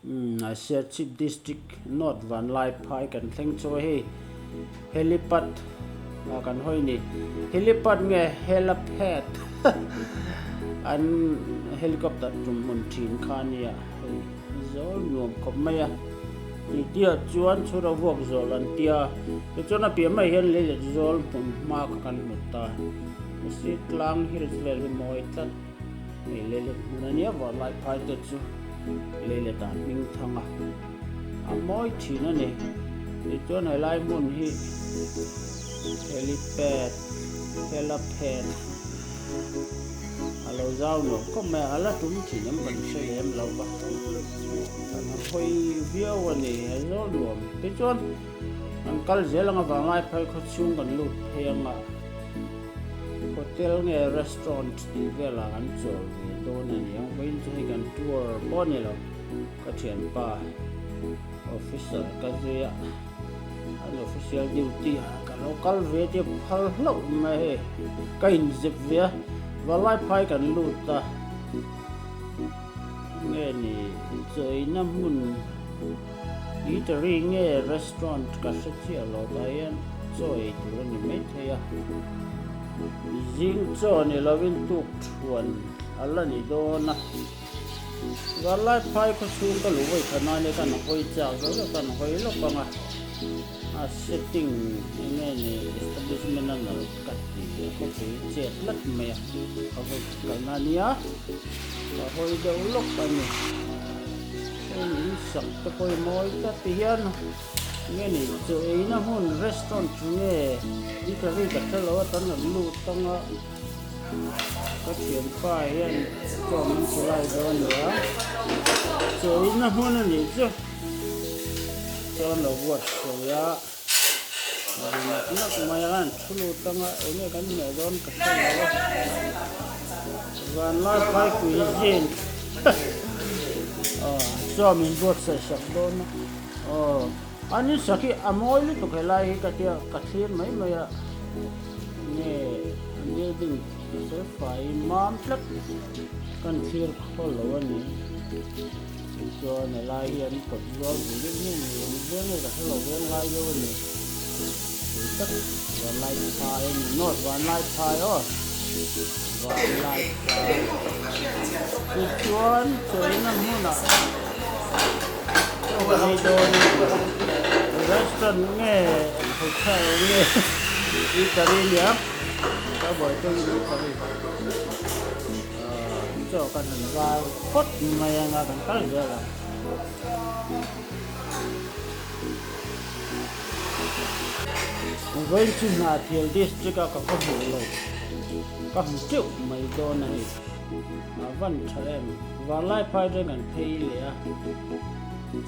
Asia Chip District North Van Lai Pai kan thleng cho hi helipad kan hoi ni helipad nge helipad an helicopter tum mun thin khania zol nuam khop maya ni tia chuan chura wok zol an tia ke chona pi mai hen le zol pun ma kan mutta si Tlawh hills vel moi tat le nania Van Lai Pai te chu le tan ning thanga a moi thina ne ni chona lai mun hi helipad alo zau no ko me ala tum thi nam ban se em lo ba tan hoi view ani zo lo te chon an kal zelanga Van Lai Pai kho chung kan lut phenga hotel nge restaurant ti vela an chol do na yang vein chai kan tour bonelo ka thian pa officer ka zia an official duty ka local ve ti phal hlo ma he ka in zip via Van Lai Pai kan lut ta nge ni chei na mun eatery nge restaurant ka se chi lo ta yan choi tu ni me thaya Jing cho ni lovin tuk thuan ala ni do na Van Lai Pai ko chung ka luwai khana ne kan hoi cha zo kan hoi lo pa nga a setting nge ni establishment na ka ti ko ti che lat me ka ho kana nia ka hoi de lo pa ni ni sak ta koi moi ta ti hian nge ni cho ina hun restaurant nge ni ka ri ka thalo tan na lu tanga ka thian pa yan ko min chulai do ya cho ina hun ni cho lo wat so ya na kuma yan thulu tanga ene kan me don ka thalo Van Lai Pai cuisine so min bot sa sak do na ani saki amoi lu to khelai ka tia ka thir mai maya ne ne ding se fai mam tlak kan thir kholo ani so ne lai an ko zo bu ni ne ka hello wen lai yo ni tak Van Lai Pai not Van Lai Pai Van Lai Pai tuan choi na huna ni do ni restaurant nge hotel nge eatery ya ka boy to eatery cho kan va phot mai nga kan kal ja la với chung là thiền district ka ko ho lo ka hu chu mai do na ni ma van thalem Van Lai Pai de kan phei le a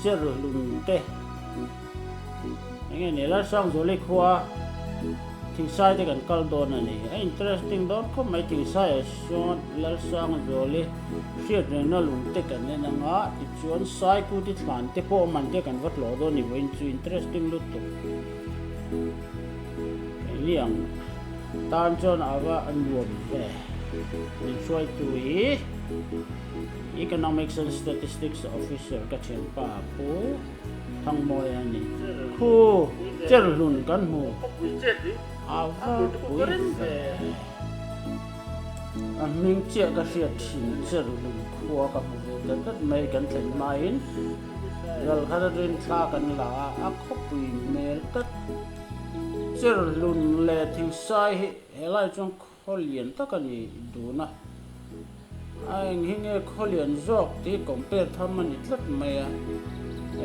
cheru lung te nge ne la sang zo le khwa thing sai de kan kal do na ni interesting don ko mai thing sai shot la sang zo le shit na lung te kan ne na nga ti chuan Saikuti Thlan te po man te kan vat lo do ni vein chu interesting lut to liang tan chon awa an ruom ve ni choi tu Economics and Statistics Officer ka chen pa po thang moi ani khu cher lun kan mu awa puin ve a ming che ka sia thin cher lun khua ka mu ve tat mai kan thlen mai in ral khara rin thla kan la a khopui mel tat cher lun le thing sai helai chong kholian takani duna anh hinge kholian jok ti compare thamani tlat maya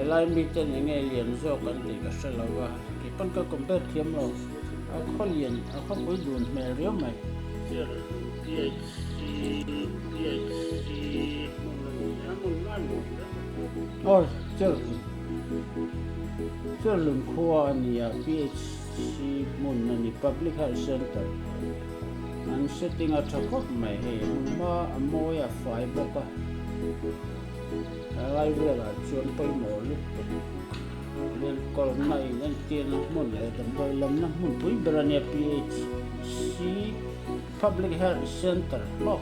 elai mi ten nge lian jok kan ti ka selawa ki pan ka compare thiam lo a kholian a khopui dun me rio mai ôi chưa lùng khoa ni PhD mun ni public health center an setting a thakop mai he ma amoya fai boka lai ve la chuan poi mo lu len kol mai nen tien mun le tam poi lam na mun pui brania PhD public health center mo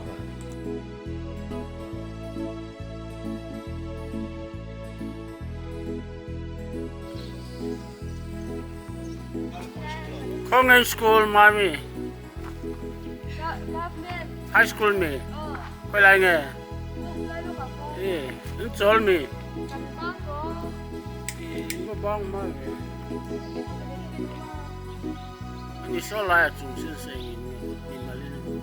Không in school mami. High school mi. Quay lại nghe. Nó chol mi. Nó bong mà. Anh số lại chung sinh sinh đi mà lên.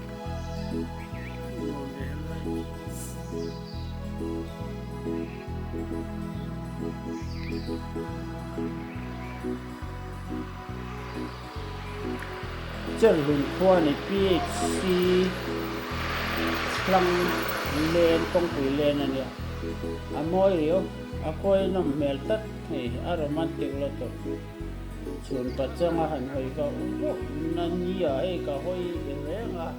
Chân lùn khoa này PhD Thlan lên công quỷ lên này à môi hiểu à coi nó mel tắt thì à romantic lo to chuồn bắt chân à hành hơi cả nên như ấy cả hơi dễ à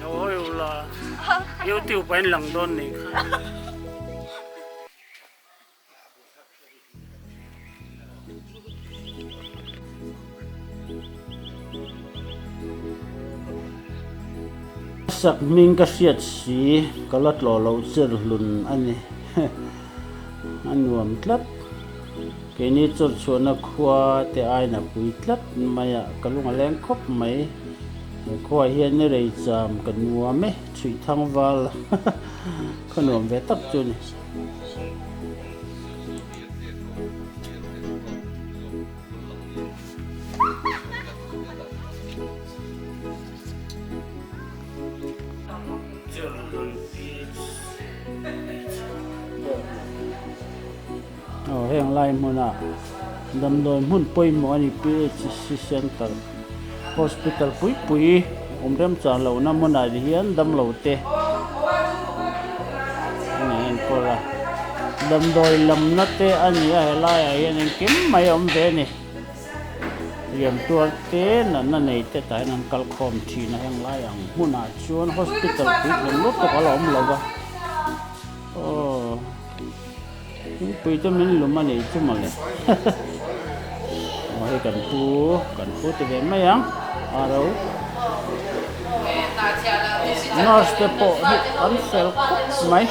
ôi là yêu tiêu bên lòng đôn này sắc mình cái xiết xí cái lót lò lâu chơi lùn anh này anh nuông lắm cái này cho chuột nó khoa thì ai nó bụi lắm mà cái lúc mà lên khóc mấy khoa hiện nay đây chạm cái nuông mấy thủy thăng vào cái nuông về tấp cho này heng lai muna dam doi mun poi mo ani PHC center hospital pui rem cha lo na muna hian dam lo te nen kola dam doi lam na te ani a helai hian en kim mai ve ni riam tuar te na nei te tai nan kal khom thi na heng lai ang muna chuan hospital pui lo to ka lo lo ba bây giờ mình làm mà này chứ mà này, mà cần phu thì về mấy ăn, à đâu, nó sẽ bỏ hết ăn sel mấy,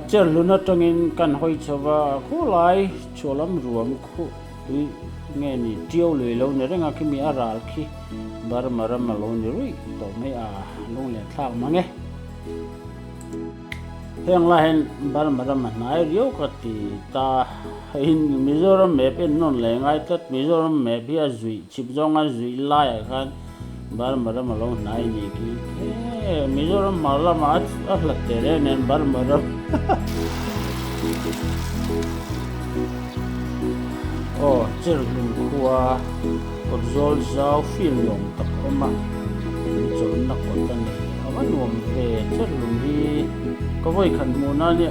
chơi luôn ở trong in căn hội cho và khu lại cho lắm ruộng khu nghe ni tiêu lười lâu nữa nghe cái mi ara khi bar mà lâu nữa rồi tao mấy luôn liền thao mà nghe hiện lại bar mà nãy riêu cái thì ta in Mizoram map in non lệ ngay tất Mizoram map bây giờ chip trong ngay duy lại kan bar mà lâu nãy gì cái Mizoram mà là thế nên bar mà chơi lùn khoa còn rồi giáo phiền lòng tập mà rồi nó còn tân này ở nuông về chơi lùn đi có voi khẩn mùa na nè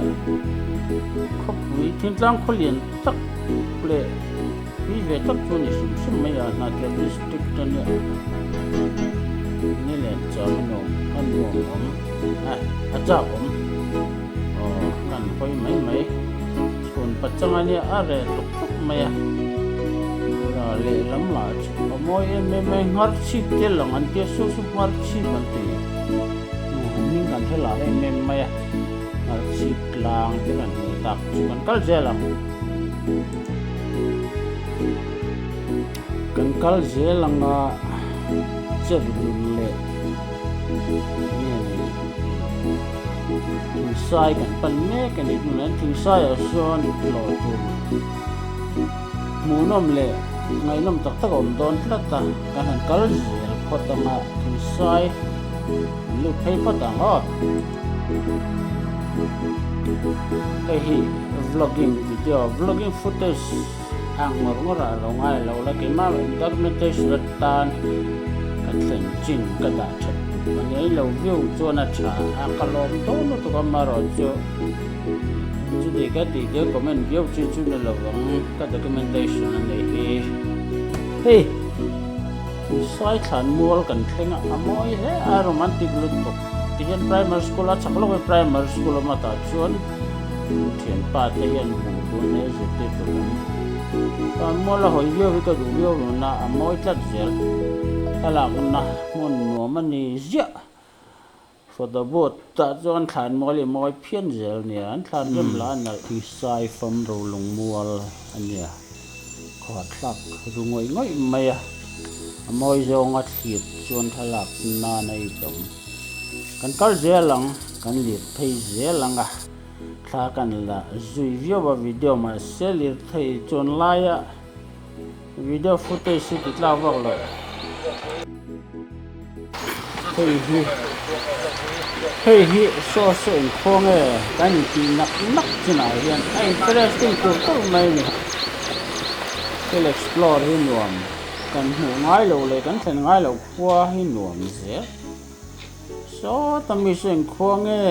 khóc vì thiên lang khó liền tắc lệ vì về tắc cho này sum mấy na cái district tân nè nên là cho nó ăn nuông cha ổn kan khoi mấy chun pachang ani are tuk maya la le lam la chu moi me ngar chip te lang an te su mar chip an te ning kan thela me maya ngar chip lang te kan tak chu kan kal je lang a chep le sai kan pan me kan it nan thing sai a son lo tu mu nom le ngai nom tak tak om don tla ta kan han kal zel photama thing sai lu phei patang ho cái hi vlogging footage ang ngora lo ngai lo la ke ma documentation tan kan tlen chin ka da chat anh ấy lâu view cho nó trả cái lồng đó nó tụi con mà rồi cho thì cái comment view chú là vẫn cái documentation này thì hey sai Thlan mual kan thenga amoi he a romantic lut tok tihian primary school a chaklo primary school ma ta chuan thian pa te hian bu bu ne zete to kan mual hoi vio ka du vio na amoi tlat zel alak na mon no mani zia for the boat ta chuan Thlan moli moi phian zel ni an Thlan rem la na thi sai fam ro lung mual ania kho thlak rungoi ngoi mai a moi zong a thiet chuan thalak na nei dom kan kal zelang kan lir thei zelanga thla kan la zui vio ba video ma selir thei chon laia video footage si Tlawh vak lo hei hi so in khong e kan ti nak china hian ai interesting to mai ni will explore hi nuam kan hu ngai lo le kan thlen ngai lo khwa hi nuam ze so tami sen khong e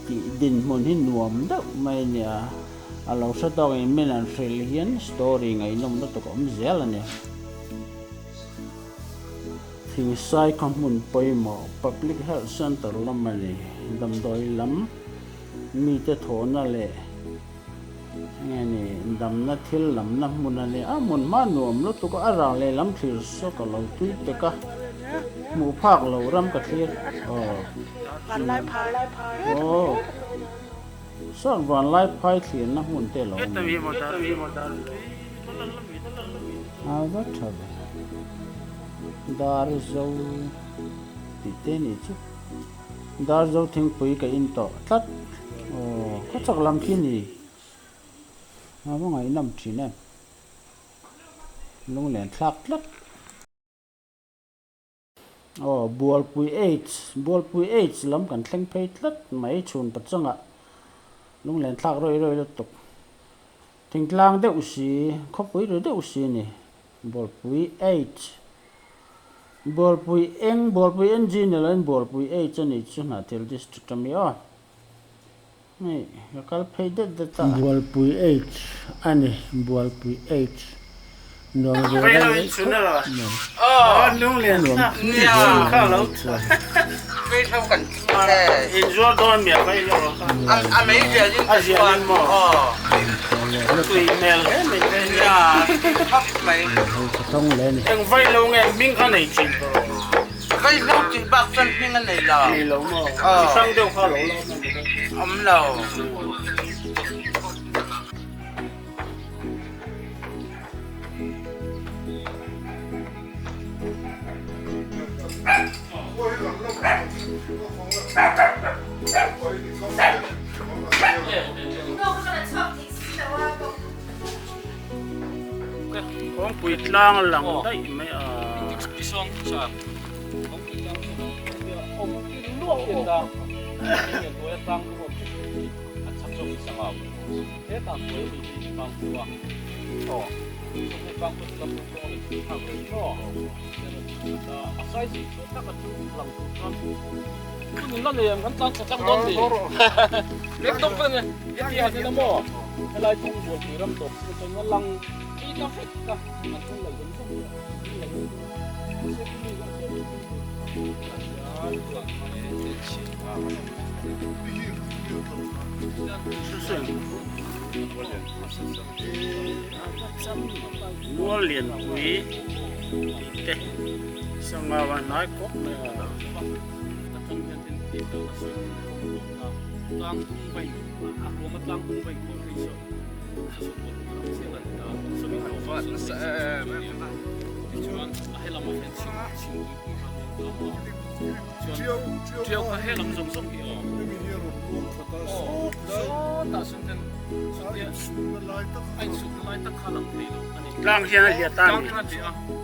ti din mon hi nuam da mai nia alo sa dog in men an hian story ngai nom da to kom zel ania thing sai kamun poimo public health center lamani dam doi lam mi te thona le ngani dam na thil lam na munani amun ma nuam lo to ka ara le lam thil so ka lo tui te ka mu phak lo ram ka thil van lai phai sang van lai phai thil na mun te lo da thabe dar zo ti te ni chu dar zo thing pui ka in to tlat ko chak lam khi ni ma ngai nam thi ne lung len thlak tlat bual pui 8 lam kan thleng phei tlat mai chun pa changa lung len thlak roi lo tok thing tlang de usi kho pui ro de usi ni bual pui 8 bol pui engine len bol pui 8 chani chuna tel district mi a nei kal phei de ta bol pui 8 ani bol pui 8 no phei chuna la lung len nia kha lo phei thau kan enjoy don mi phei lo a mei je jin mo tùy mèo hết mình đây là thắp mày không lên đừng vay lâu nghe miếng cái này chìm vay lâu chỉ bạc chân miếng cái này là lâu mà sang đều khó lâu ấm lâu con quỷ lang lằng đấy mấy cái song cha con quỷ lang ông luộc tiền da tiền tôi tăng của anh sắp xong sang học thế tăng với mình bằng của cái bằng của tập của mình học cái đó nên sai gì tôi chắc là tôi làm con mình nó liền hắn tăng chắc đón gì biết tốt hơn này cái gì hạt nó mò cái này cũng buồn thì lắm tốt tôi nó lằng nó hết cả mà không là giống không mua liền quý thế sao mà bạn nói có tăng tung bay aku mà tăng tung bay của cái số hay là một cái chiều có hay làm giống giống kiểu ta xuân tên anh xuân lại tắc khá lắm thì lang hiện là hiện tại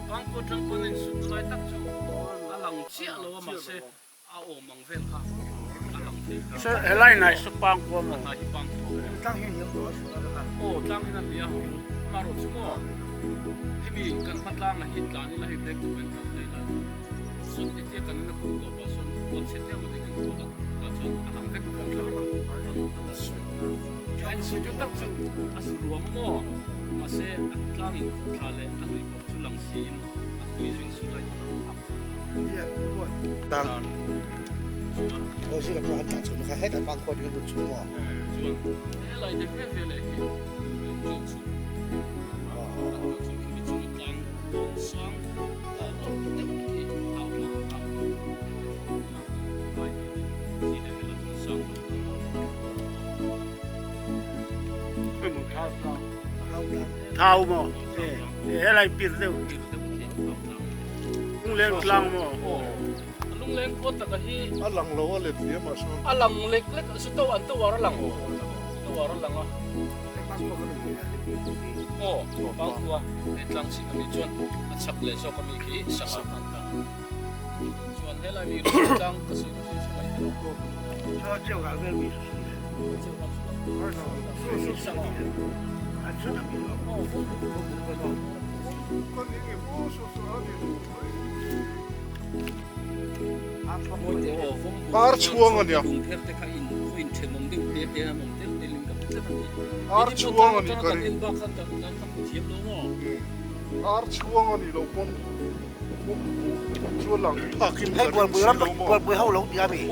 lang có trong quân anh xuân lại tắc chú lang chia lo mà sẽ áo mang ven ha so helai nai su pang ko mo na hi pang tang hin yong do tang hin an bia ma ro chu mo hebi kan patlang na hit kan la hi black to pen kan le la sun ti ti kan na ku ko ba sun kon se te mo de kan ko ta chon ang vek kan la kan su ju tak chu as ruam mo ma se atlang in khale an ri ko chu lang sin a kui jing su lai tang o si ka han ta chu ka he ta bang ko ni chu mo lại được phép về lại cái chuyện chuyện sáng nó tiếp thì hào là chỉ để là sáng cái một thao mà thế lại biết đâu cũng lên lăng mà lung lên có tất cả hi alang lo le ti ma so alang lek lek su tau an tau war lang tau war lang bang tua et lang si kami chuan at sak le so kami ki sak an ta chuan hela mi ru lang ka su sa mai ko cho chiu ga ve mi Ar chuang an ya. Ar chuang an kari. Ar chuang an lo pon. Chuang lang pakin Hey, buat buat hau laut dia ni.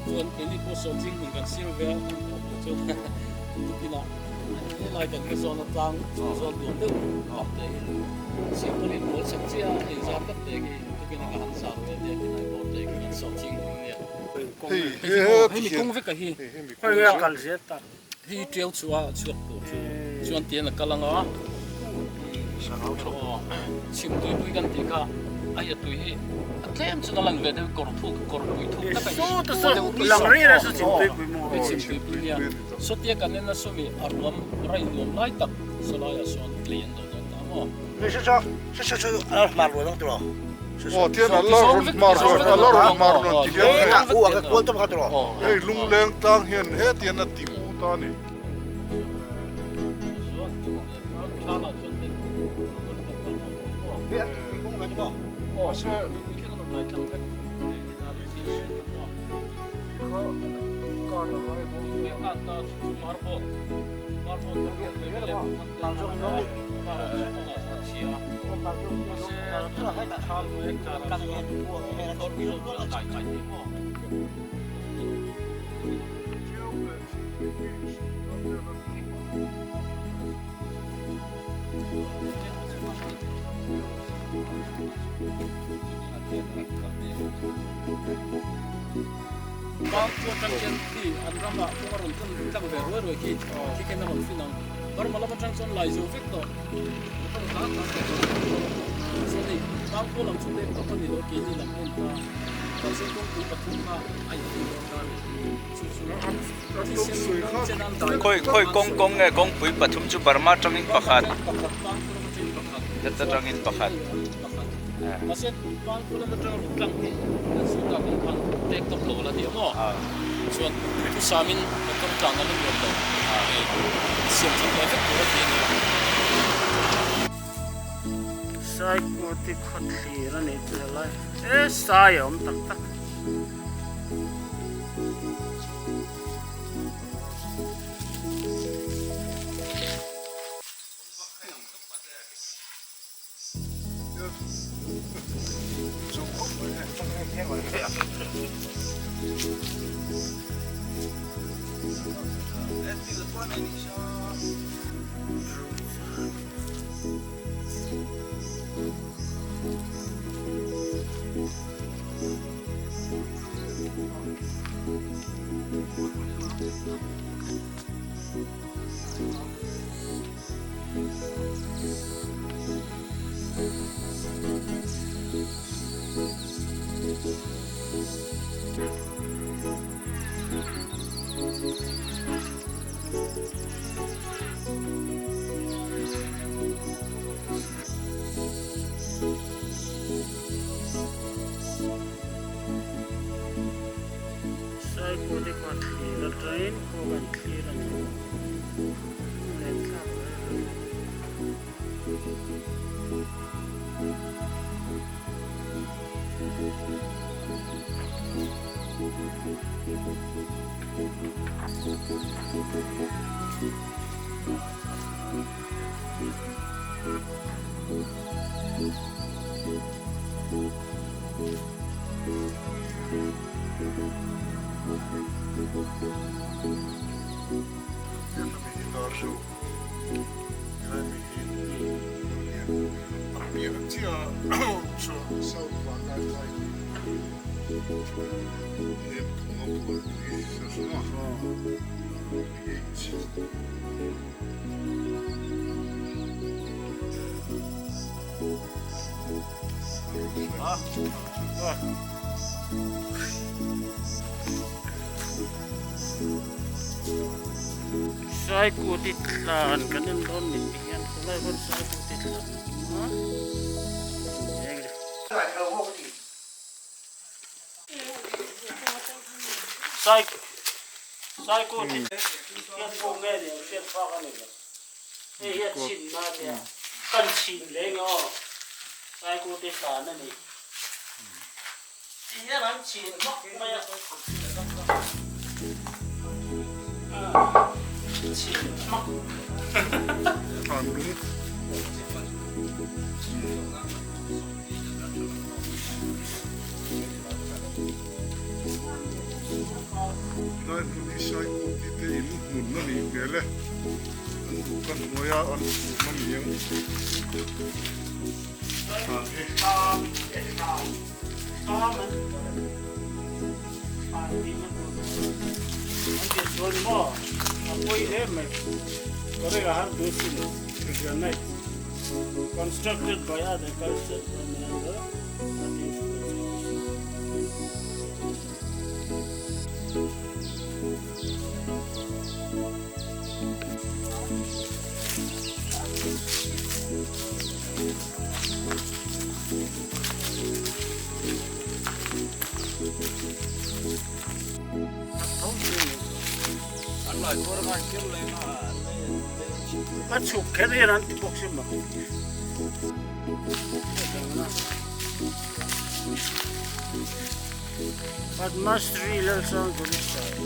Chuan ini ko so jing min kan sil ve chuan kila lai kan ke zona tang zon du de apte si polin bol sak chia ai zam tak te ki kina ka han sa ve te kina ko te ki so jing ni hi mi kong ve ka hi phải nghe cần giết ta hi treo chua chuak tu chuan tian la kalanga chim tui tui kan ti ka ai tui hi tlem chu lang ve de kor pui thu ta số tôi số lòng ri là số chim tui quy mô chim tui pui nia so tia kan na so mi arwam rai nuam lai tak so la ya son klien do ta mo Ni se mar lo dong tu lo. o tian Allah mar non ti Eh, nak u ka kual tu ka tu lo. ei lung leng tang hian he tian na ti u ta ni Biar kong ka tu lo. se bang ko kan ken ti an rama ko maron kan tang ve ro ki ken na fin nang bar mala ba chang son lai zo fik to so ni bang ko lam chu le ko ni lo ki ni lam en ta ka se ko ku pa thum ma ai ti lo ta chu chu na an ti sen no chen an ta khoi kong nge kong pui pathum chu barma tangin pakhat ta tangin pakhat Masih bang ko lam chang ru tang ni su ta kan kan tek tok lo la dia mo chuan tu samin ko tang na lo lo siam chi le ko ra ti ni Saikuti khotli ra ni tu lai sai om tak tak Saikuti khotli ra train ko kan clear an len ka Saikuti Thlan kanin don ni pian kulai bon Saikuti Thlan. Saikuti pian bunga dia pian pakai ni. Ya chin na dia kan chin lengo. Saikuti Thlan ni. Dia ran chin mak maya. Näin mun Saikuti tein mun niin vielä. Kan moja on mamien. Constructed by other cultures Masuk kerja nanti boxing mah. But must real sound to this side.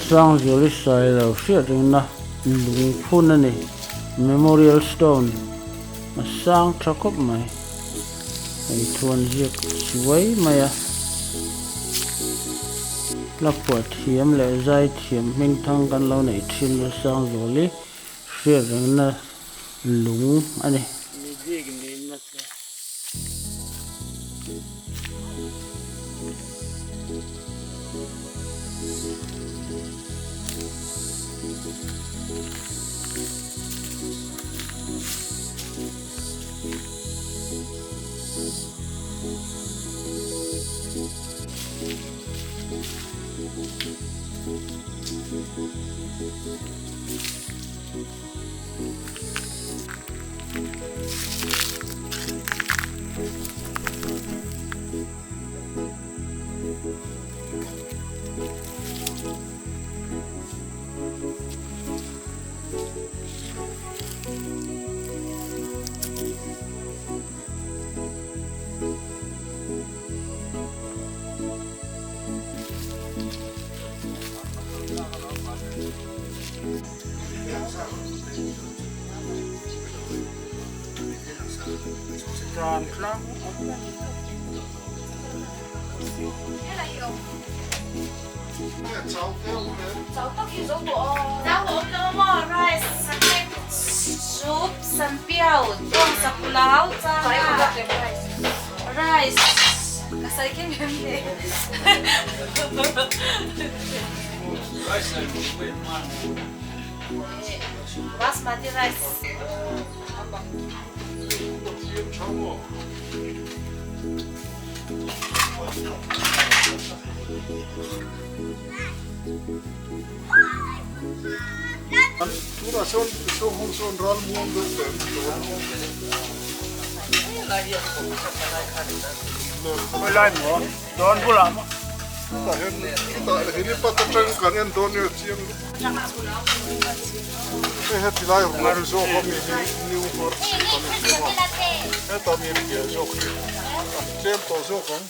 Sang Julie sai lo shooting na lung phun ani memorial stone ma sang thakop mai ai thuan ziak chuai maya la pot hiam le zai thiam ming thang kan lo nei thin la sang Julie shooting na lung ani ni dig ni na Tlawh cháu tóc thì giống bộ rau hộp nó mò rice soup sắn piao tôm sập láo cha rice cái sai cái gì đấy basmati rice Tura son ral muang do Lai mo don pula mo ta hen ta hini pata tang kan en don yo chiang he ti lai ho zo ho mi new hot kan ni mo he ta mi ri zo khri chem to zo kan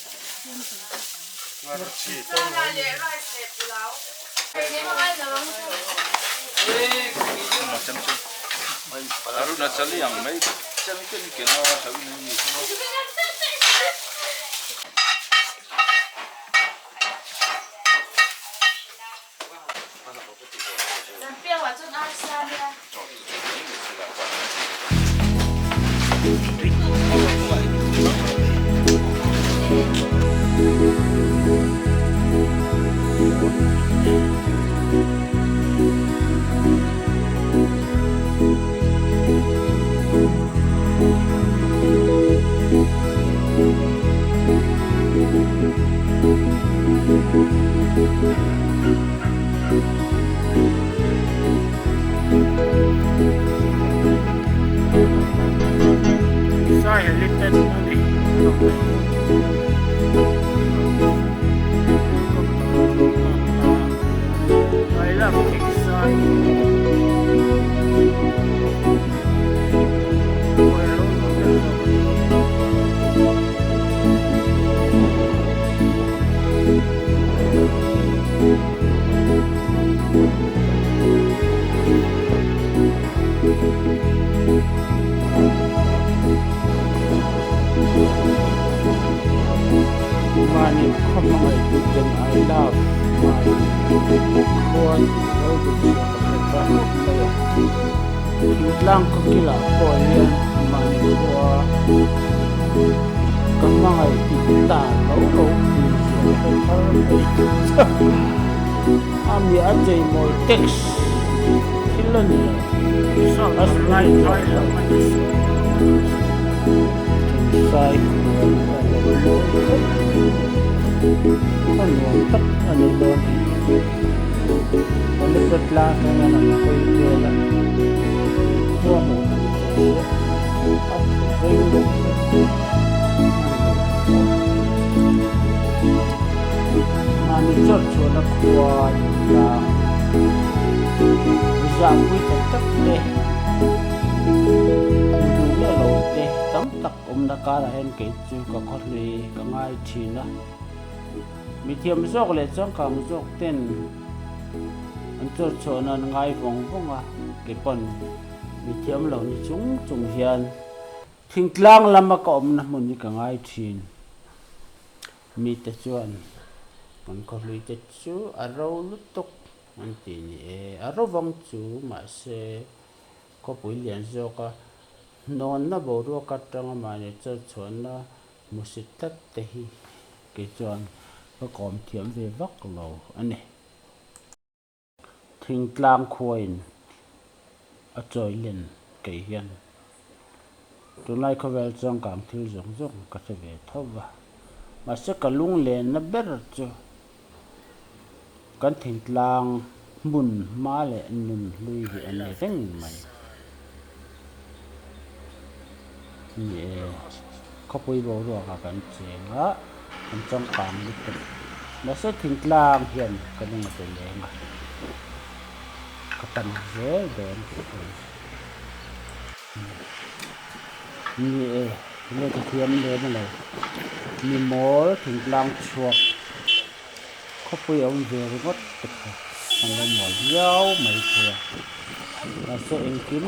ngar chi to Arunachal yang mai chân cái nó sao như Sai a little money. I love exciting. Money come on, good I love money. Kuan over the lang ko kila ko yan money ko kamay kita lo ami ajay mo text kila niya so as right ano doon malipot lang na nakoy kila huwa mo at kayo mami church wala kuwan lang zawi tatak deh mudungnya lo deh tamtak nakala hen kay chu ka kholi ka ngai thina mi thiam zok le chang kang zok ten an chor chona ngai vong vonga ke pon mi thiam lo ni chung hian thingtlang lama ka omna mun ni ka ngai thin mi te chuan an kholi te chu aro lutok an ti ni e aro vong chu ma se ko pui lian zoka non na bo ro ka tang ma ne chor chona musitat te hi ke chuan ko kom thiam ve vak lo ani thingtlang khuain a choi len ke hian tunai ko vel chang kang thil zong zong ka se ve thowa ma se ka lung len na ber chu kan thingtlang mun ma le nun lui hi an le veng mai ni ko pui bo ro ka kan chenga an chang kang ni te ma se thingtlang hian ka nung te lenga ka tan ze den ni le ka thiam le na le ni mol thingtlang chuak ko pui ông về ngot te an le mol yau mai the ma se en kim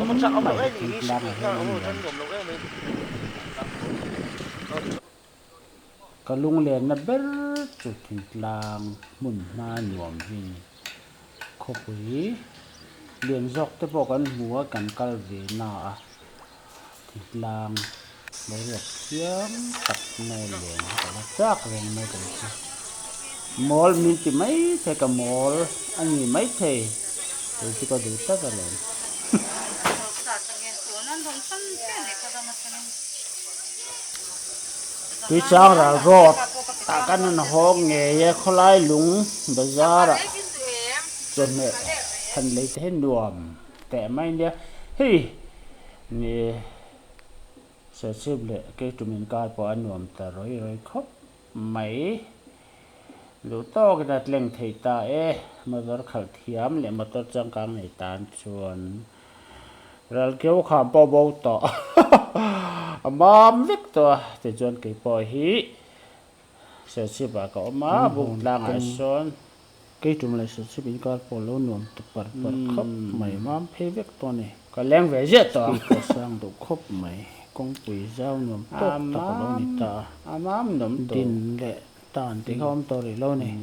mai thingtlang ka lung len na ber chu thingtlang mun ma nuam hi ko pui len zok te bo kan hua kan kal ve na a thingtlang lo rak thiam tak nei len ka chak reng nei kan mol min ti mai the ka mol ani mai the ti ko du ta ka len tuy chang ra rot ta kan na hong nge ye kholai lung bazar chon ne han le te nuam te mai lia hi ni se sib le ke tumin kar po anuam ta roi khop mai lu to cái đặt leng thầy ta motor khal thiam le motor changkang nei tan chuan ral keu kham po bo to amam vek to te chuan ke po hi se chi ba ko ma bu lang a son cái chúng lại sẽ chụp cái polo nuông tập bật khóc mày mám phê vết to này cái leng về giết to cái sang đồ khóc mày con quỷ dao nuông tốt tập lâu này ta mám nấm tin lệ tàn thì không to rồi lâu này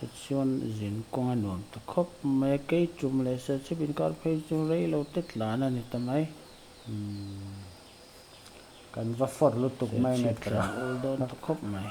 tự nhiên dính con nuông tập khóc mày cái chúng lại sẽ chụp cái phê chúng lấy lâu tết lá này tầm ấy cần vấp phật lúc tục mày này cả ôi đôn tập khóc mày